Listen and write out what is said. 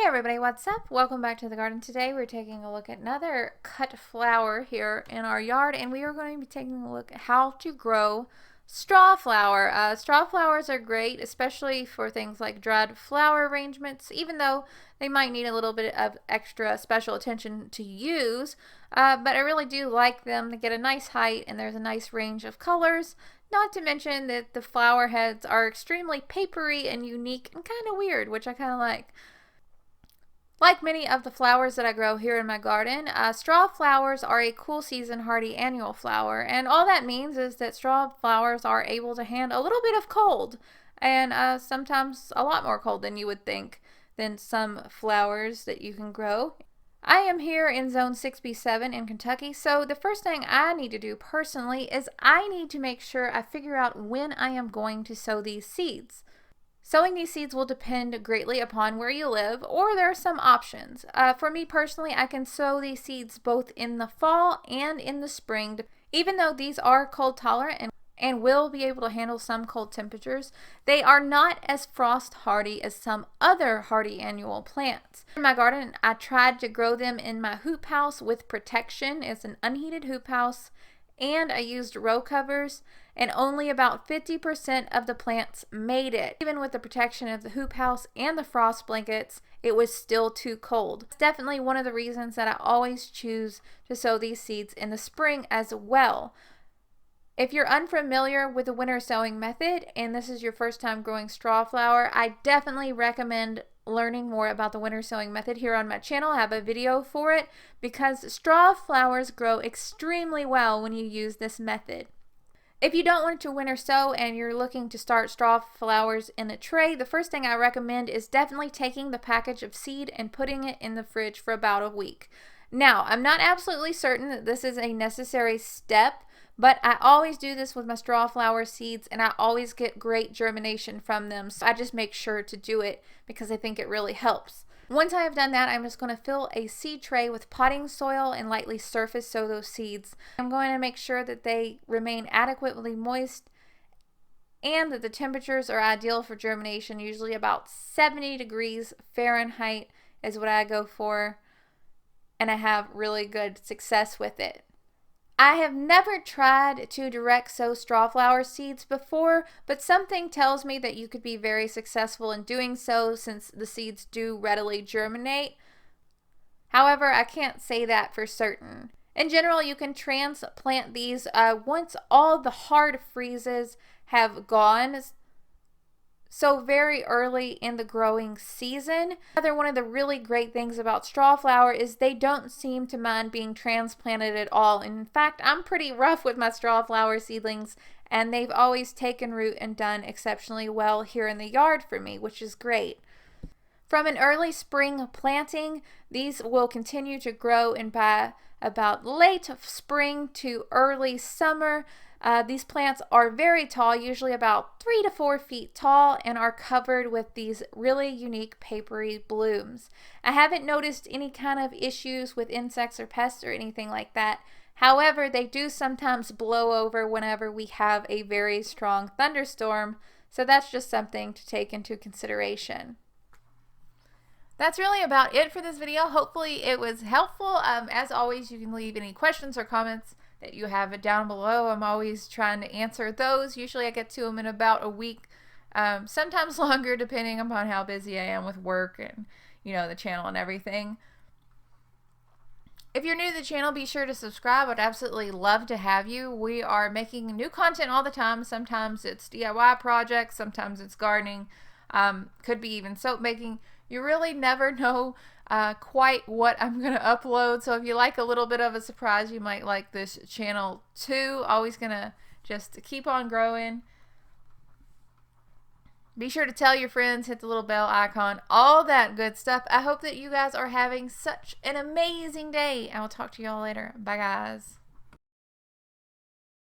everybody, what's up? Welcome back to the garden. Today we're taking a look at another cut flower here in our yard, and we are going to be taking a look at how to grow straw flower. Straw flowers are great, especially for things like dried flower arrangements, even though they might need a little bit of extra special attention to use. But I really do like them. They get a nice height and there's a nice range of colors. Not to mention that the flower heads are extremely papery and unique and kind of weird, which I kind of like. Like many of the flowers that I grow here in my garden, straw flowers are a cool season hardy annual flower, and all that means is that straw flowers are able to handle a little bit of cold, and sometimes a lot more cold than you would think than some flowers that you can grow. I am here in zone 6B7 in Kentucky, so the first thing I need to do personally is I need to make sure I figure out when I am going to sow these seeds. Sowing these seeds will depend greatly upon where you live, or there are some options. For me personally, I can sow these seeds both in the fall and in the spring. Even though these are cold tolerant and will be able to handle some cold temperatures, they are not as frost hardy as some other hardy annual plants. In my garden, I tried to grow them in my hoop house with protection. It's an unheated hoop house, and I used row covers, and only about 50% of the plants made it. Even with the protection of the hoop house and the frost blankets, it was still too cold. It's definitely one of the reasons that I always choose to sow these seeds in the spring as well. If you're unfamiliar with the winter sowing method and this is your first time growing straw flower, I definitely recommend learning more about the winter sowing method here on my channel. I have a video for it because straw flowers grow extremely well when you use this method. If you don't want to winter sow and you're looking to start straw flowers in a tray, the first thing I recommend is definitely taking the package of seed and putting it in the fridge for about a week. Now, I'm not absolutely certain that this is a necessary step, but I always do this with my straw flower seeds and I always get great germination from them. So I just make sure to do it because I think it really helps. Once I have done that, I'm just going to fill a seed tray with potting soil and lightly surface sow those seeds. I'm going to make sure that they remain adequately moist and that the temperatures are ideal for germination. Usually about 70 degrees Fahrenheit is what I go for, and I have really good success with it. I have never tried to direct sow straw flower seeds before, but something tells me that you could be very successful in doing so since the seeds do readily germinate. However, I can't say that for certain. In general, you can transplant these once all the hard freezes have gone, so very early in the growing season. Another one of the really great things about straw flower is they don't seem to mind being transplanted at all. In fact, I'm pretty rough with my straw flower seedlings and they've always taken root and done exceptionally well here in the yard for me, which is great. From an early spring planting, these will continue to grow and by about late spring to early summer. These plants are very tall, usually about 3 to 4 feet tall, and are covered with these really unique papery blooms. I haven't noticed any kind of issues with insects or pests or anything like that. However, they do sometimes blow over whenever we have a very strong thunderstorm, so that's just something to take into consideration. That's really about it for this video. Hopefully it was helpful. As always, you can leave any questions or comments that you have down below. I'm always trying to answer those. Usually I get to them in about a week, sometimes longer depending upon how busy I am with work and the channel and everything. If you're new to the channel, be sure to subscribe. I'd absolutely love to have you. We are making new content all the time. Sometimes it's DIY projects, sometimes it's gardening, could be even soap making. You really never know quite what I'm going to upload. So if you like a little bit of a surprise, you might like this channel too. Always going to just keep on growing. Be sure to tell your friends, hit the little bell icon, all that good stuff. I hope that you guys are having such an amazing day. I will talk to y'all later. Bye, guys.